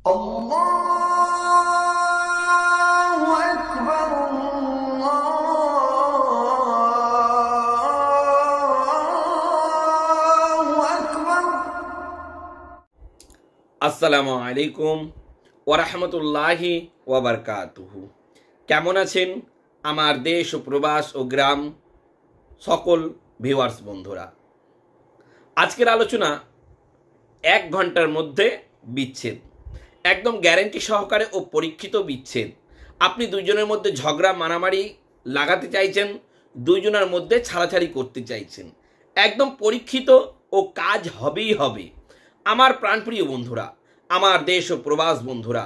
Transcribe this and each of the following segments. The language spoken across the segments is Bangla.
আল্লাহু আকবার আল্লাহু আকবার। আসসালামু আলাইকুম ওয়া রাহমাতুল্লাহি ওয়া বারাকাতুহু। কেমন আছেন আমার দেশ ও প্রবাস ও গ্রাম সকল ভিউয়ার্স বন্ধুরা? আজকের আলোচনা 1 ঘন্টার মধ্যে বিচ্ছেদ, একদম গ্যারান্টি সহকারে ও পরীক্ষিত বিচ্ছেদ। আপনি দুইজনের মধ্যে ঝগড়া মারামারি লাগাতে চাইছেন, দুইজনের মধ্যে ছাড়াছাড়ি করতে চাইছেন, একদম পরীক্ষিত ও কাজ হবেই হবে। আমার প্রাণপ্রিয় বন্ধুরা, আমার দেশ ও প্রবাস বন্ধুরা,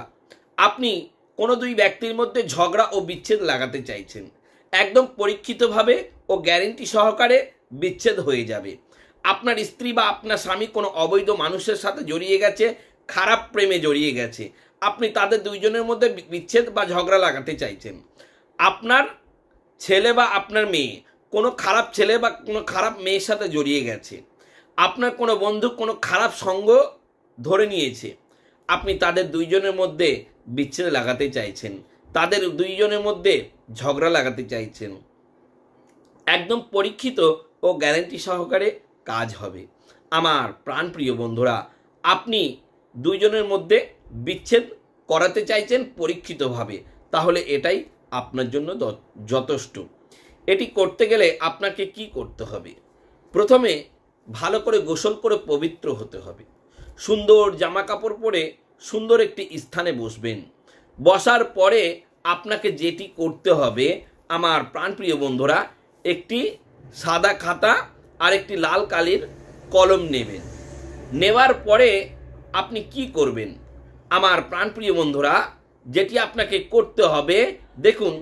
আপনি কোনো দুই ব্যক্তির মধ্যে ঝগড়া ও বিচ্ছেদ লাগাতে চাইছেন, একদম পরীক্ষিতভাবে ও গ্যারান্টি সহকারে বিচ্ছেদ হয়ে যাবে। আপনার স্ত্রী বা আপনার স্বামী কোনো অবৈধ মানুষের সাথে জড়িয়ে গেছে, খারাপ প্রেমে জড়িয়ে গেছে, আপনি তাদের দুইজনের মধ্যে বিচ্ছেদ বা ঝগড়া লাগাতে চাইছেন। আপনার ছেলে বা আপনার মেয়ে কোনো খারাপ ছেলে বা কোনো খারাপ মেয়ের সাথে জড়িয়ে গেছে, আপনার কোনো বন্ধু কোনো খারাপ সঙ্গ ধরে নিয়েছে, আপনি তাদের দুইজনের মধ্যে বিচ্ছেদ লাগাতে চাইছেন, তাদের দুইজনের মধ্যে ঝগড়া লাগাতে চাইছেন। একদম পরীক্ষিত ও গ্যারান্টি সহকারে কাজ হবে। আমার প্রাণপ্রিয় বন্ধুরা, আপনি দুইজনের মধ্যে বিচ্ছেদ করাতে চাইছেন পরীক্ষিতভাবে, তাহলে এটাই আপনার জন্য যথেষ্ট। এটি করতে গেলে আপনাকে কি করতে হবে? প্রথমে ভালো করে গোসল করে পবিত্র হতে হবে। সুন্দর জামা কাপড় পরে সুন্দর একটি স্থানে বসবেন। বসার পরে আপনাকে যেটি করতে হবে আমার প্রাণপ্রিয় বন্ধুরা, একটি সাদা খাতা আর একটি লাল কালির কলম নেবেন। নেওয়ার পরে আপনি কি করবেন আমার প্রাণপ্রিয় বন্ধুরা, যেটি আপনাকে করতে হবে, দেখুন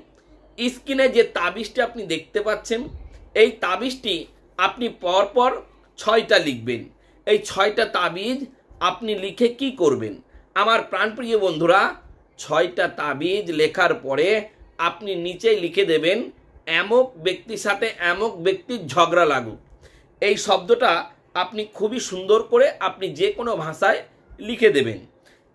স্ক্রিনে যে তাবিজটি আপনি দেখতে পাচ্ছেন, এই তাবিজটি আপনি পরপর 6টা লিখবেন। এই 6টা তাবিজ আপনি লিখে কি করবেন আমার প্রাণপ্রিয় বন্ধুরা, 6টা তাবিজ লেখার পরে আপনি নিচে লিখে দেবেন, এমক ব্যক্তির সাথে এমক ব্যক্তির ঝগড়া লাগুক। এই শব্দটা আপনি খুবই সুন্দর করে আপনি যে কোনো ভাষায় লিখে দেবেন।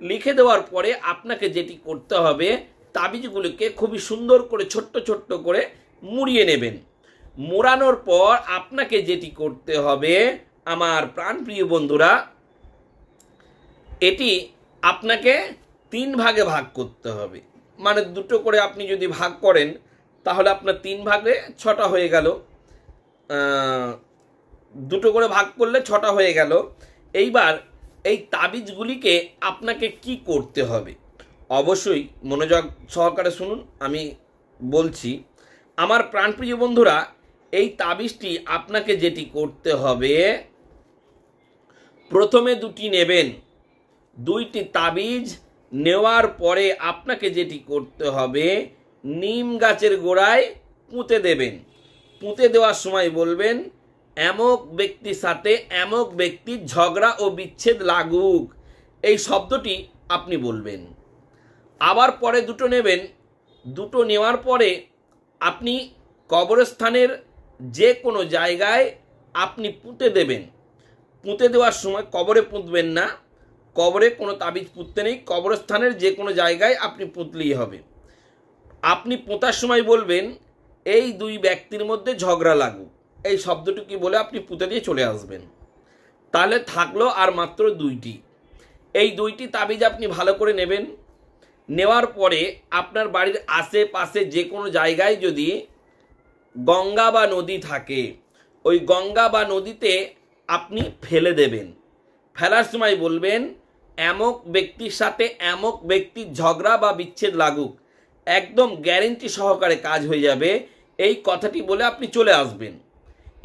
লিখে দেওয়ার পরে আপনাকে যেটি করতে হবে, তাবিজগুলোকে খুবই সুন্দর করে ছোট্ট ছোট্ট করে মুড়িয়ে নেবেন। মোড়ানোর পর আপনাকে যেটি করতে হবে আমার প্রাণপ্রিয় বন্ধুরা, এটি আপনাকে 3 ভাগে ভাগ করতে হবে। মানে 2টো করে আপনি যদি ভাগ করেন তাহলে আপনার 3 ভাগে 6টা হয়ে গেল। 2টো করে ভাগ করলে 6টা হয়ে গেল। এইবার এই তাবিজগুলিকে আপনাকে কি করতে হবে অবশ্যই মনোযোগ সহকারে শুনুন, আমি বলছি। আমার প্রাণপ্রিয় বন্ধুরা, এই তাবিজটি আপনাকে যেটি করতে হবে, প্রথমে 2টি নেবেন। 2টি তাবিজ নেওয়ার পরে আপনাকে যেটি করতে হবে, নিম গাছের গোড়ায় পুঁতে দেবেন। পুঁতে দেওয়ার সময় বলবেন, এমক ব্যক্তির সাথে এমক ব্যক্তির ঝগড়া ও বিচ্ছেদ লাগুক। এই শব্দটি আপনি বলবেন। আবার পরে 2টো নেবেন। 2টো নেওয়ার পরে আপনি কবরস্থানের যে কোনো জায়গায় আপনি পুঁতে দেবেন। পুঁতে দেওয়ার সময় কবরে পুঁতবেন না, কবরে কোনো তাবিজ পুঁততে নেই, কবরস্থানের যে কোনো জায়গায় আপনি পুঁতলেই হবে। আপনি পোঁতার সময় বলবেন, এই 2 ব্যক্তির মধ্যে ঝগড়া লাগুক। এই শব্দটুকু বলে আপনি পুঁতে দিয়ে চলে আসবেন। তাহলে থাকলো আর মাত্র 2টি। এই 2টি তাবিজ আপনি ভালো করে নেবেন। নেওয়ার পরে আপনার বাড়ির আশেপাশে যে কোনো জায়গায় যদি গঙ্গা বা নদী থাকে, ওই গঙ্গা বা নদীতে আপনি ফেলে দেবেন। ফেলার সময় বলবেন, এমক ব্যক্তির সাথে এমক ব্যক্তির ঝগড়া বা বিচ্ছেদ লাগুক। একদম গ্যারেন্টি সহকারে কাজ হয়ে যাবে। এই কথাটি বলে আপনি চলে আসবেন।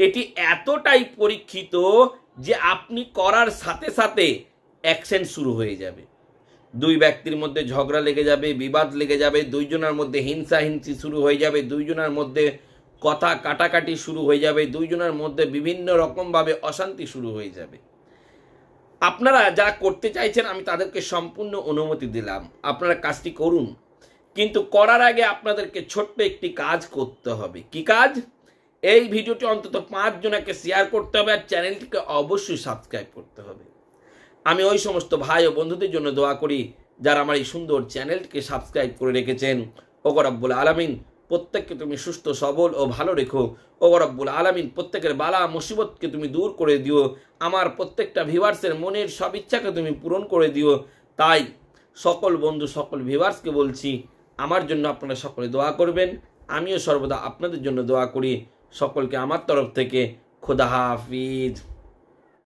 এটি এতটাই পরীক্ষিত যে আপনি করার সাথে সাথে অ্যাকশন শুরু হয়ে যাবে। 2 ব্যক্তির মধ্যে ঝগড়া লেগে যাবে, বিবাদ লেগে যাবে, দুইজনের মধ্যে হিংসাহিংসি শুরু হয়ে যাবে, দুইজনের মধ্যে কথা কাটাকাটি শুরু হয়ে যাবে, দুইজনের মধ্যে বিভিন্ন রকমভাবে অশান্তি শুরু হয়ে যাবে। আপনারা যারা করতে চাইছেন আমি তাদেরকে সম্পূর্ণ অনুমতি দিলাম, আপনারা কাজটি করুন। কিন্তু করার আগে আপনাদেরকে ছোট্ট একটি কাজ করতে হবে। কি কাজ? এই ভিডিওটি অন্তত 5 জনকে শেয়ার করতে হবে আর চ্যানেলটিকে অবশ্যই সাবস্ক্রাইব করতে হবে। আমি ওই সমস্ত ভাই ও বন্ধুদের জন্য দোয়া করি যারা আমার এই সুন্দর চ্যানেলটিকে সাবস্ক্রাইব করে রেখেছেন, ওগো রব্বুল আলামিন প্রত্যেককে তুমি সুস্থ সবল ও ভালো রেখো। ওগো রব্বুল আলামিন প্রত্যেকের বালা মুসিবতকে তুমি দূর করে দিও। আমার প্রত্যেকটা ভিউয়ার্সের মনের সব ইচ্ছাকে তুমি পূরণ করে দিও। তাই সকল বন্ধু সকল ভিউয়ার্সকে বলছি, আমার জন্য আপনারা সকলে দোয়া করবেন। আমিও সর্বদা আপনাদের জন্য দোয়া করি। সকলকে আমার তরফ থেকে খোদা হাফিজ।